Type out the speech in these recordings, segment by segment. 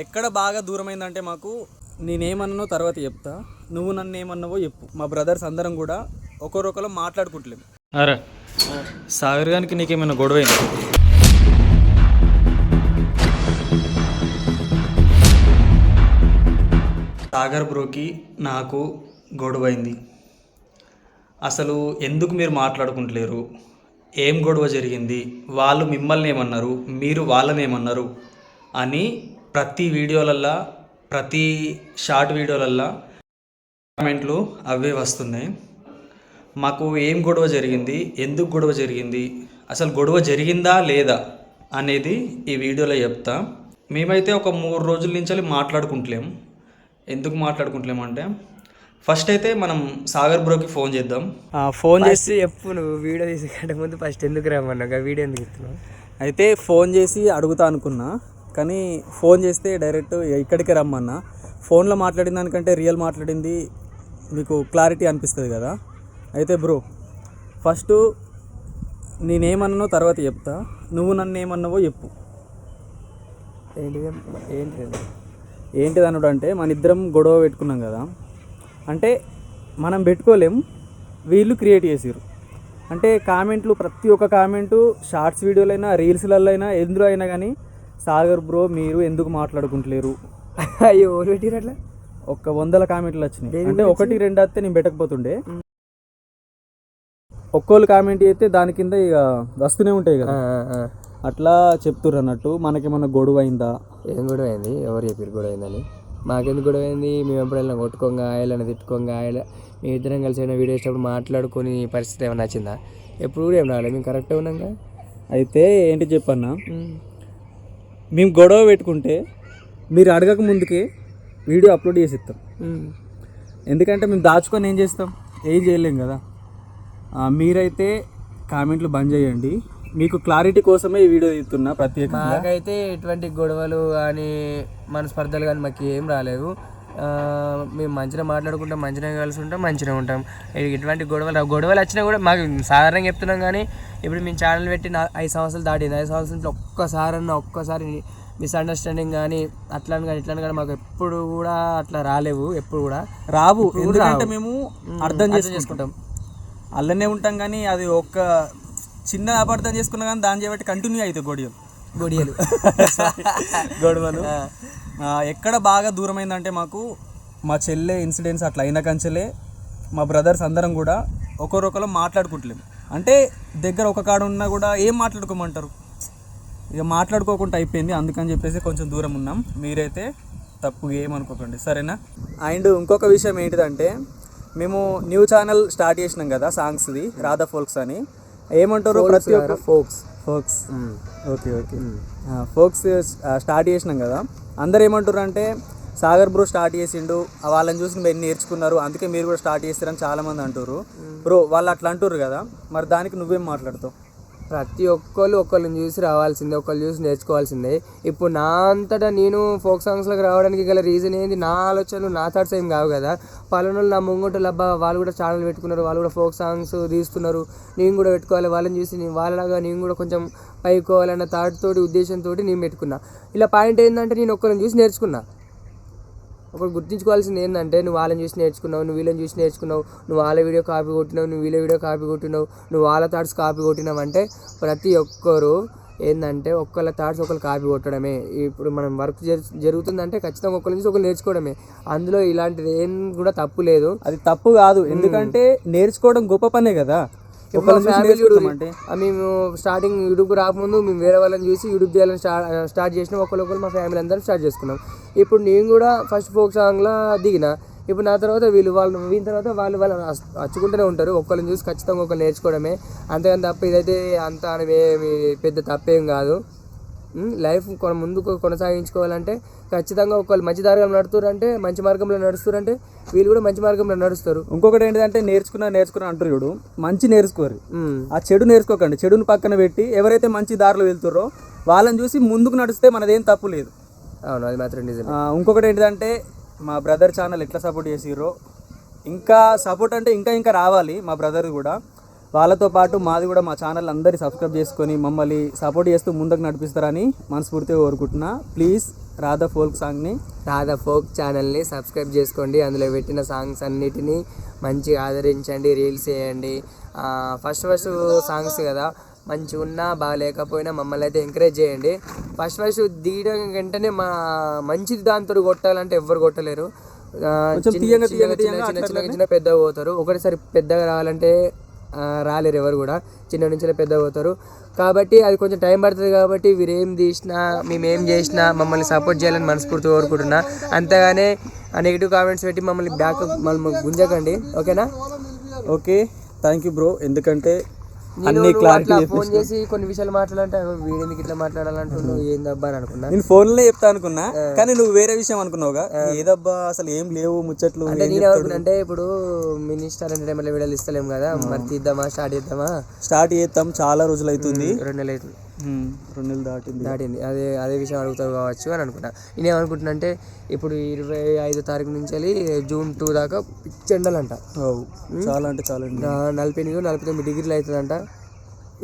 ఎక్కడ బాగా దూరమైందంటే మాకు నేనేమన్నానో తర్వాత చెప్తా, నువ్వు నన్ను ఏమన్నావో చెప్పు. మా బ్రదర్స్ అందరం కూడా ఒకరొకరు మాట్లాడుకుంటలేము. అరే సాగర్ గారికి నీకేమైనా గొడవైంది? సాగర్ బ్రోకి నాకు గొడవైంది. అసలు ఎందుకు మీరు మాట్లాడుకుంటలేరు? ఏం గొడవ జరిగింది? వాళ్ళు మిమ్మల్ని ఏమన్నారు, మీరు వాళ్ళని ఏమన్నారు అని ప్రతి వీడియోలల్లో, ప్రతి షార్ట్ వీడియోలల్లో కామెంట్లు అవే వస్తున్నాయి. మాకు ఏం గొడవ జరిగింది, ఎందుకు గొడవ జరిగింది, అసలు గొడవ జరిగిందా లేదా అనేది ఈ వీడియోలో చెప్తా. మేమైతే ఒక 3 రోజుల నుంచి మాట్లాడుకుంటలేము. ఎందుకు మాట్లాడుకుంటలేము అంటే, ఫస్ట్ అయితే మనం సాగర్ బ్రోకి ఫోన్ చేద్దాం. ఫోన్ చేసి చెప్పు, నువ్వు వీడియో తీసుకుంటే ముందు ఫస్ట్ ఎందుకు రమ్మన్నావు, వీడియో ఎందుకు ఇస్తున్నావు? అయితే ఫోన్ చేసి అడుగుతా అనుకున్నా, కానీ ఫోన్ చేస్తే డైరెక్ట్ ఇక్కడికే రమ్మన్నా. ఫోన్లో మాట్లాడిన దానికంటే రియల్ మాట్లాడింది మీకు క్లారిటీ అనిపిస్తుంది కదా. అయితే బ్రో, ఫస్ట్ నేనేమన్నానో తర్వాత చెప్తా, నువ్వు నన్ను ఏమన్నావో చెప్పు. ఏంటిది అన్నాడు అంటే, మన ఇద్దరం గొడవ పెట్టుకున్నాం కదా, అంటే మనం పెట్టుకోలేము, వీళ్ళు క్రియేట్ చేసారు. అంటే కామెంట్లు, ప్రతి ఒక్క కామెంటు షార్ట్స్ వీడియోలైనా, రీల్స్లలో అయినా, ఎందులో అయినా కానీ సాగర్ బ్రో మీరు ఎందుకు మాట్లాడుకుంటలేరు, అయ్యో పెట్టిరు అట్లా ఒక 100 కామెంట్లు వచ్చినాయి. అంటే 1-2 వస్తే నేను పెట్టకపోతుండే, ఒక్కోళ్ళు కామెంట్ అయితే దాని కింద ఇక వస్తూనే ఉంటాయి కదా, అట్లా చెప్తుర్రు అన్నట్టు. మనకేమన్నా గొడవ అయిందా? ఏం గొడవ అయింది? ఎవరు చెప్పారు గొడవ అయిందని? మాకెందుకు గొడవ అయింది? మేము ఎప్పుడైనా కొట్టుకోగా, ఆయలని తిట్టుకోగా, ఆయన మీ ఇద్దరం కలిసి అయినా వీడియో వేసేటప్పుడు మాట్లాడుకుని పరిస్థితి ఏమైనా నచ్చిందా? ఎప్పుడు కూడా ఏం రాలేదు, మేము కరెక్టే ఉన్నాగా. అయితే ఏంటి చెప్పన్నా, మేము గొడవ పెట్టుకుంటే మీరు అడగక ముందుకే వీడియో అప్లోడ్ చేసి ఇస్తాం. ఎందుకంటే మేము దాచుకొని ఏం చేస్తాం, ఏం చేయలేం కదా. మీరైతే కామెంట్లు బంద్ చేయండి, మీకు క్లారిటీ కోసమే ఈ వీడియో తీస్తున్నా ప్రత్యేకంగా. మాకైతే ఎటువంటి గొడవలు కానీ మనస్పర్ధలు కానీ మాకు ఏం రాలేదు. మేము మంచిగా మాట్లాడుకుంటాం, మంచిగా కలిసి ఉంటాం, మంచిగా ఉంటాం. ఎటువంటి గొడవలు వచ్చినా కూడా మాకు సాధారణంగా చెప్తున్నాం. కానీ ఇప్పుడు మేము ఛానల్ పెట్టి 5 సంవత్సరాలు దాటింది. 5 సంవత్సరాల నుంచి ఒక్కసారి మిస్అండర్స్టాండింగ్ కానీ అట్లా కానీ ఇట్లా కానీ మాకు ఎప్పుడు కూడా అట్లా రాలేవు, ఎప్పుడు కూడా రావు. ఎందుకంటే మేము అర్థం చేసుకుంటాం, అల్లనే ఉంటాం. కానీ అది ఒక్క చిన్న అపార్థం చేసుకున్నా కానీ దాన్ని చేయబట్టి కంటిన్యూ అవుతాయి గొడవలు. ఎక్కడ బాగా దూరమైందంటే మాకు మా చెల్లె ఇన్సిడెంట్స్ అట్లా అయిన కంచెలే మా బ్రదర్స్ అందరం కూడా ఒకరొకరు మాట్లాడుకుంటలేము. అంటే దగ్గర ఒక కాడ ఉన్నా కూడా ఏం మాట్లాడుకోమంటారు, ఇక మాట్లాడుకోకుండా అయిపోయింది. అందుకని చెప్పేసి కొంచెం దూరం ఉన్నాం. మీరైతే తప్పుగా ఏమనుకోకండి, సరేనా? అండ్ ఇంకొక విషయం ఏంటిదంటే, మేము న్యూ ఛానల్ స్టార్ట్ చేసినాం కదా సాంగ్స్ది, రాధా ఫోక్స్ అని. ఏమంటారు ప్రతి ఒక్క ఫోక్స్ ఓకే ఫోక్స్ స్టార్ట్ చేసినాం కదా. అందరు ఏమంటారు అంటే, సాగర్ బ్రో స్టార్ట్ చేసిండు, వాళ్ళని చూసి మీరు నేర్చుకున్నారు, అందుకే మీరు కూడా స్టార్ట్ చేస్తారని చాలామంది అంటారు. బ్రో వాళ్ళు అట్లా అంటారు కదా, మరి దానికి నువ్వేం మాట్లాడతావు? ప్రతి ఒకళ్ళని చూసి రావాల్సిందే, ఒకళ్ళు చూసి నేర్చుకోవాల్సిందే. ఇప్పుడు నా అంతటా నేను ఫోక్ సాంగ్స్లోకి రావడానికి గల రీజన్ ఏంది, నా ఆలోచనలు, నా థాట్స్ ఏం కావు కదా. పలానోళ్ళు నా ముంగోటలు అబ్బా వాళ్ళు కూడా ఛానల్ పెట్టుకున్నారు, వాళ్ళు కూడా ఫోక్ సాంగ్స్ తీస్తున్నారు, నేను కూడా పెట్టుకోవాలి, వాళ్ళని చూసి వాళ్ళలాగా నేను కూడా కొంచెం పైకోవాలన్న థాట్ తోటి, ఉద్దేశంతో నేను పెట్టుకున్నా. ఇలా పాయింట్ ఏంటంటే, నేను ఒక్కరిని చూసి నేర్చుకున్నా. ఒకటి గుర్తించుకోవాల్సింది ఏంటంటే, నువ్వు వాళ్ళని చూసి నేర్చుకున్నావు, నువ్వు వీళ్ళని చూసి నేర్చుకున్నావు, నువ్వు వాళ్ళ వీడియో కాపీ కొట్టినావు, నువ్వు వీళ్ళ వీడియో కాపీ కొట్టినావు, నువ్వు వాళ్ళ థాట్స్ కాపీ కొట్టినావు అంటే ప్రతి ఒక్కరు ఏంటంటే ఒకళ్ళ థాట్స్ ఒకళ్ళు కాపీ కొట్టడమే. ఇప్పుడు మనం వర్క్ జరుగుతుందంటే ఖచ్చితంగా ఒకళ్ళ నుంచి ఒకరు నేర్చుకోవడమే. అందులో ఇలాంటిది ఏం కూడా తప్పు లేదు, అది తప్పు కాదు. ఎందుకంటే నేర్చుకోవడం గొప్ప పనే కదా. మేము స్టార్టింగ్ యూట్యూబ్ రాకముందు మేము వేరే వాళ్ళని చూసి యూట్యూబ్ చేయాలని స్టార్ట్ చేసినాం. ఒకళ్ళు మా ఫ్యామిలీ అందరం స్టార్ట్ చేసుకున్నాం. ఇప్పుడు నేను కూడా ఫస్ట్ ఫోక్ సాంగ్లో దిగిన, ఇప్పుడు నా తర్వాత వీళ్ళ తర్వాత వాళ్ళు అచ్చుకుంటూనే ఉంటారు. ఒకళ్ళని చూసి ఖచ్చితంగా ఒకళ్ళు నేర్చుకోవడమే, అంతేగాని తప్ప ఇదైతే అంత పెద్ద తప్పేం కాదు. లైఫ్ ముందుకు కొనసాగించుకోవాలంటే ఖచ్చితంగా ఒకళ్ళు మంచి దారిలో నడుస్తారంటే, మంచి మార్గంలో నడుస్తారంటే వీళ్ళు కూడా మంచి మార్గంలో నడుస్తారు. ఇంకొకటి ఏంటంటే, నేర్చుకున్నా అంటారు చూడు, మంచి నేర్చుకోరు, ఆ చెడు నేర్చుకోకండి. చెడుని పక్కన పెట్టి ఎవరైతే మంచి దారిలో వెళ్తారో వాళ్ళని చూసి ముందుకు నడిస్తే మనదేం తప్పు లేదు. అవును, అది మాత్రం నిజం. ఇంకొకటి ఏంటంటే, మా బ్రదర్ ఛానల్ ఎట్లా సపోర్ట్ చేసిర్రో, ఇంకా సపోర్ట్ అంటే ఇంకా రావాలి. మా బ్రదర్ కూడా వాళ్ళతో పాటు మాది కూడా, మా ఛానల్ అందరి సబ్స్క్రైబ్ చేసుకొని మమ్మల్ని సపోర్ట్ చేస్తూ ముందుకు నడిపిస్తారని మనస్ఫూర్తిగా కోరుకుంటున్నా. ప్లీజ్ రాధా ఫోక్ సాంగ్ని రాధా ఫోక్ ఛానల్ని సబ్స్క్రైబ్ చేసుకోండి. అందులో పెట్టిన సాంగ్స్ అన్నిటినీ మంచిగా ఆదరించండి, రీల్స్ చేయండి. ఫస్ట్ సాంగ్స్ కదా, మంచిగా ఉన్నా బాగాలేకపోయినా మమ్మల్ని అయితే ఎంకరేజ్ చేయండి. ఫస్ట్ దిగడం వెంటనే మంచిది దాంతో కొట్టాలంటే ఎవ్వరు కొట్టలేరు. చిన్న పెద్దగా పోతారు. ఒకటిసారి పెద్దగా రావాలంటే రాలేరు ఎవరు కూడా, చిన్న నుంచి పెద్దగా పోతారు. కాబట్టి అది కొంచెం టైం పడుతుంది. కాబట్టి వీరేం తీసినా మేమేం చేసినా మమ్మల్ని సపోర్ట్ చేయాలని మనస్ఫూర్తి కోరుకుంటున్నా. అంతేగానే నెగిటివ్ కామెంట్స్ పెట్టి మమ్మల్ని గుంజకండి, ఓకేనా? Okay, thank you bro. ఎందుకంటే ఫోన్ చేసి కొన్ని విషయాలు మాట్లాడాలంటే వీడికి ఇట్లా మాట్లాడాలంటున్నావు ఏందబ్బా అని అనుకున్నా. నేను ఫోన్లో చెప్తా అనుకున్నా, కానీ నువ్వు వేరే విషయం అనుకున్నావుగా. ఏదబ్బా అసలు ఏం లేవు ముచ్చట్లు అంటే నేను అనుకున్నా, అంటే ఇప్పుడు మినిస్టర్ ఎంటర్టైన్మెంట్ వీడియోలు ఇస్తలేము కదా, మరి తీద్దామా, స్టార్ట్ చేద్దాం. చాలా రోజులు అవుతుంది, 2 నెలలు అవుతుంది, 2 నెలలు దాటింది. అదే విషయం అడుగుతావు కావచ్చు అని అనుకుంటా. నేనేమనుకుంటున్నా అంటే ఇప్పుడు 25వ తారీఖు నుంచి వెళ్ళి జూన్ 2 దాకా ఎండలంట. చాలా అంటే చాలా 48-49 డిగ్రీలు అవుతుందంట.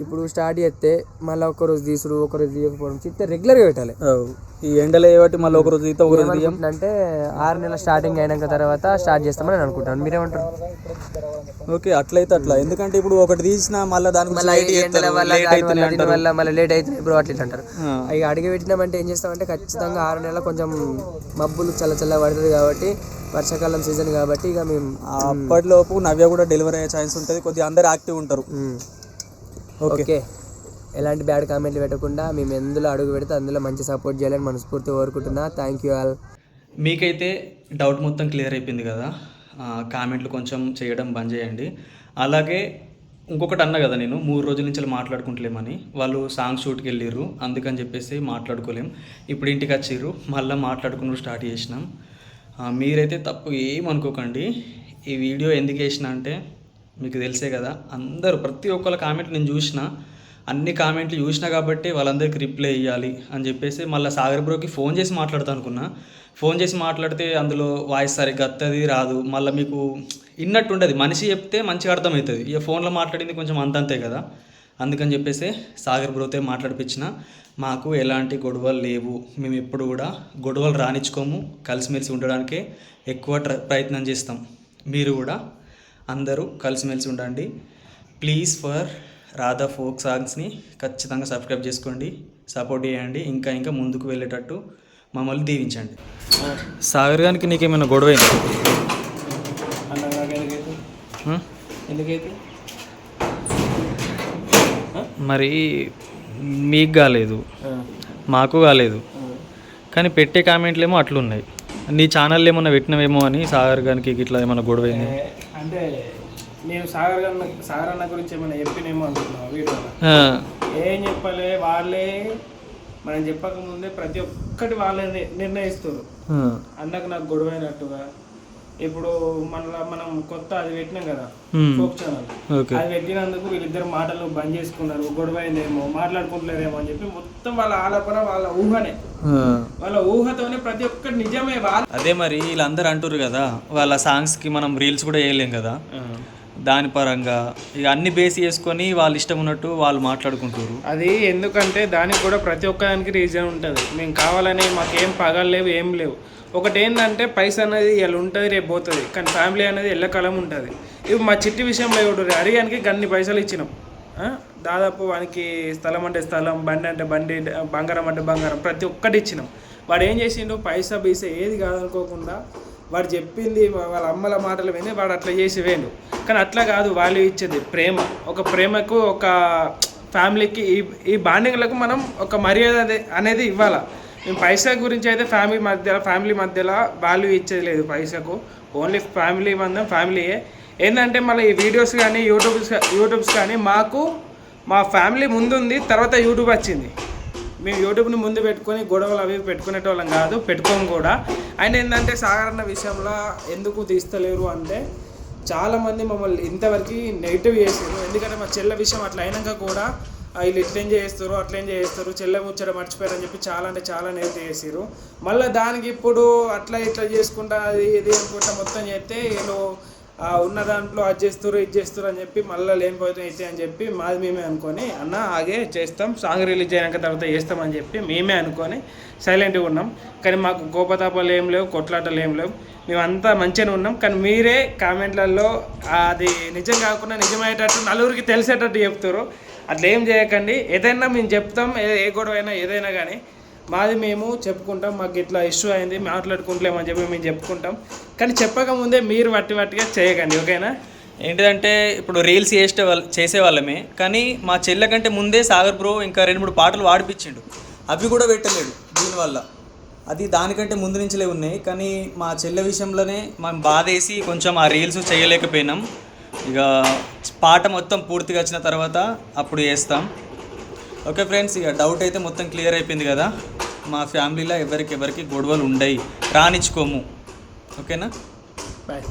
ఇప్పుడు స్టార్ట్ చేస్తే మళ్ళీ ఒకరోజు తీసుడు ఒకరోజు తీయకపోవడం చిత్తే రెగ్యులర్గా పెట్టాలి. ఈ ఎండలు ఏవట్టి మళ్ళీ ఒకరోజు అంటే 6 నెలల స్టార్టింగ్ అయినాక తర్వాత స్టార్ట్ చేస్తామని నేను అనుకుంటాను. మీరేమంటారు? ఓకే, అట్లయితే అట్లా. ఎందుకంటే ఇప్పుడు ఒకటి తీసినా మళ్ళీ దానికి వల్ల మళ్ళీ లేట్ అవుతుంది ఇప్పుడు అట్లా అంటారు. ఇక అడిగి పెట్టినామంటే ఏం చేస్తామంటే ఖచ్చితంగా 6 నెలల కొంచెం మబ్బులు చల్ల పడుతుంది కాబట్టి, వర్షాకాలం సీజన్ కాబట్టి ఇక మేము అప్పటిలోపు నవ్య కూడా డెలివరీ అయ్యే ఛాన్స్ ఉంటుంది. కొద్దిగా అందరు యాక్టివ్ ఉంటారు. ఓకే, ఎలాంటి బ్యాడ్ కామెంట్లు పెట్టకుండా మేము ఎందులో అడుగు పెడితే అందులో మంచి సపోర్ట్ చేయాలని మనస్ఫూర్తి కోరుకుంటున్నా. Thank you all. మీకైతే డౌట్ మొత్తం క్లియర్ అయిపోయింది కదా. కామెంట్లు కొంచెం చేయడం బంద్ చేయండి. అలాగే ఇంకొకటి అన్నా కదా, నేను 3 రోజుల నుంచి మాట్లాడుకుంటలేమని. వాళ్ళు సాంగ్ షూట్కి వెళ్ళిర్రు, అందుకని చెప్పేసి మాట్లాడుకోలేం. ఇప్పుడు ఇంటికి వచ్చిర్రు, మళ్ళీ మాట్లాడుకుని స్టార్ట్ చేసినాం. మీరైతే తప్పు ఏమనుకోకండి. ఈ వీడియో ఎందుకు వేసిన అంటే మీకు తెలిసే కదా, అందరూ ప్రతి ఒక్కళ్ళ కామెంట్లు నేను చూసిన, అన్ని కామెంట్లు చూసినా కాబట్టి వాళ్ళందరికీ రిప్లై ఇవ్వాలి అని చెప్పేసి మళ్ళీ సాగర్ బ్రోకి ఫోన్ చేసి మాట్లాడతా అనుకున్నా. ఫోన్ చేసి మాట్లాడితే అందులో వాయిస్ సరిగ్గా అత్తది రాదు, మళ్ళీ మీకు ఇన్నట్టు ఉండదు. మనిషి చెప్తే మంచిగా అర్థమవుతుంది. ఇక ఫోన్లో మాట్లాడింది కొంచెం అంతే కదా, అందుకని చెప్పేసి సాగర్ బ్రోతో మాట్లాడిపించిన. మాకు ఎలాంటి గొడవలు లేవు, మేము ఎప్పుడు కూడా గొడవలు రానిచ్చుకోము, కలిసిమెలిసి ఉండడానికే ఎక్కువ ప్రయత్నం చేస్తాం. మీరు కూడా అందరూ కలిసిమెలిసి ఉండండి. ప్లీజ్ ఫర్ రాధా ఫోక్ సాంగ్స్ని ఖచ్చితంగా సబ్స్క్రైబ్ చేసుకోండి, సపోర్ట్ చేయండి. ఇంకా ముందుకు వెళ్ళేటట్టు మమ్మల్ని దీవించండి. సాగర్ గారికి నీకేమైనా గొడవ అయింది? ఎందుకైతే మరి మీకు కాలేదు, మాకు కాలేదు, కానీ పెట్టే కామెంట్లు ఏమో అట్లున్నాయి. నీ ఛానల్ ఏమన్నా పెట్టినవేమో అని సాగర్ గారికి ఇట్లా ఏమైనా గొడవ అయింది అంటే నేను సాగర్ అన్న గురించి ఏమైనా చెప్పినేమో అనుకున్నాను వీడియోలో. ఏం చెప్పలే, వాళ్ళే మనం చెప్పకముందే ప్రతి ఒక్కటి వాళ్ళే నిర్ణయిస్తారు. అన్నకు నాకు గొడవ అయినట్టుగా. ఇప్పుడు మనం కొత్త అది పెట్టినాం కదా ఫోక్ ఛానల్, అది పెట్టినందుకు వీళ్ళిద్దరు మాటలు బంద్ చేసుకున్నారు, గొడవ అయిందేమో, మాట్లాడుకుంటలేరేమో అని చెప్పి మొత్తం వాళ్ళ ఆలోచన వాళ్ళ ఊహనే, వాళ్ళ ఊహతోనే ప్రతి ఒక్కటి నిజమే. అదే మరి వీళ్ళందరూ అంటారు కదా, వాళ్ళ సాంగ్స్కి మనం రీల్స్ కూడా వేయలేం కదా, దాని పరంగా ఇక అన్ని బేస్ చేసుకొని వాళ్ళు ఇష్టం ఉన్నట్టు వాళ్ళు మాట్లాడుకుంటారు. అది ఎందుకంటే దానికి కూడా ప్రతి ఒక్కదానికి రీజన్ ఉంటుంది. మేము కావాలని మాకేం పగలు లేవు, ఏం లేవు. ఒకటి ఏంటంటే పైసా అనేది ఇలా ఉంటుంది, రేపు పోతుంది, కానీ ఫ్యామిలీ అనేది ఎల్లకాలం ఉంటుంది. ఇప్పుడు మా చిట్టి విషయంలో ఇప్పుడు హరియానికి గన్ని పైసలు ఇచ్చినాం. దాదాపు వానికి స్థలం అంటే స్థలం, బండి అంటే బండి, బంగారం అంటే బంగారం, ప్రతి ఒక్కటి ఇచ్చినాం. వాడు ఏం చేసిండు, పైసా బీసా ఏది కాదనుకోకుండా వాడు చెప్పింది వాళ్ళ అమ్మల మాటలు విని వాడు అట్లా చేసి వేయండు. కానీ అట్లా కాదు, వాళ్ళు ఇచ్చేది ప్రేమ. ఒక ప్రేమకు, ఒక ఫ్యామిలీకి, ఈ బాండింగ్లకు మనం ఒక మర్యాద అనేది ఇవ్వాలి. మేము పైసా గురించి అయితే ఫ్యామిలీ మధ్యలో వాల్యూ ఇచ్చేది లేదు పైసాకు. ఓన్లీ ఫ్యామిలీయే. ఏంటంటే మళ్ళీ ఈ వీడియోస్ కానీ యూట్యూబ్స్ కానీ మాకు మా ఫ్యామిలీ ముందుంది, తర్వాత యూట్యూబ్ వచ్చింది. మేము యూట్యూబ్ని ముందు పెట్టుకొని గొడవలు అవి పెట్టుకునేటోళ్ళం కాదు, పెట్టుకోము కూడా. అండ్ ఏంటంటే సాధారణ విషయంలో ఎందుకు తీస్తలేరు అంటే చాలామంది మమ్మల్ని ఇంతవరకు నెగిటివ్ చేసారు. ఎందుకంటే మా చెల్లె విషయం అట్లా అయినాక కూడా వీళ్ళు ఇట్లేం చేస్తారు, అట్లేం చేస్తారు, చెల్లె ముచ్చట మర్చిపోయారు అని చెప్పి చాలా నెగిటివ్ చేసారు. మళ్ళీ దానికి ఇప్పుడు అట్లా ఇట్లా చేసుకుంటా అది ఇది అనుకుంటా మొత్తం చేస్తే వీళ్ళు ఉన్న దాంట్లో అది చేస్తారు ఇది చేస్తారు అని చెప్పి మళ్ళీ లేనిపోతే ఇచ్చే అని చెప్పి మాది మేమే అనుకొని అన్న ఆగే చేస్తాం సాంగ్ రిలీజ్ అయినాక తర్వాత చేస్తామని చెప్పి మేమే అనుకొని సైలెంట్గా ఉన్నాం. కానీ మాకు కోపతాపాలు ఏం లేవు, కొట్లాటలు ఏం లేవు, మేమంతా మంచిగానే ఉన్నాం. కానీ మీరే కామెంట్లలో అది నిజం కాకుండా నిజమయ్యేటట్టు నలుగురికి తెలిసేటట్టు చెప్తారు. అట్లా ఏం చేయకండి. ఏదైనా మేము చెప్తాం, ఏ గొడవ అయినా ఏదైనా కానీ మాది మేము చెప్పుకుంటాం. మాకు ఇట్లా ఇష్యూ అయింది మాట్లాడుకుంటలేమని చెప్పి మేము చెప్పుకుంటాం. కానీ చెప్పకముందే మీరు వట్టిగా చేయకండి, ఓకేనా? ఏంటిదంటే ఇప్పుడు రీల్స్ చేసేవాళ్ళమే, కానీ మా చెల్లె కంటే ముందే సాగర్ బ్రో ఇంకా 2-3 పాటలు వాడిపించిండు. అవి కూడా పెట్టలేడు దీనివల్ల. అది దానికంటే ముందు నుంచిలే ఉన్నాయి. కానీ మా చెల్లె విషయంలోనే మేము బాధేసి కొంచెం ఆ రీల్స్ చేయలేకపోయినాం. ఇక పాట మొత్తం పూర్తిగా వచ్చిన తర్వాత అప్పుడు చేస్తాం. ఓకే ఫ్రెండ్స్, ఇక డౌట్ అయితే మొత్తం క్లియర్ అయిపోయింది కదా. మా ఫ్యామిలీలో ఎవరికి గొడవలు ఉండయి, రానిచ్చుకోము. ఓకేనా? బాయ్.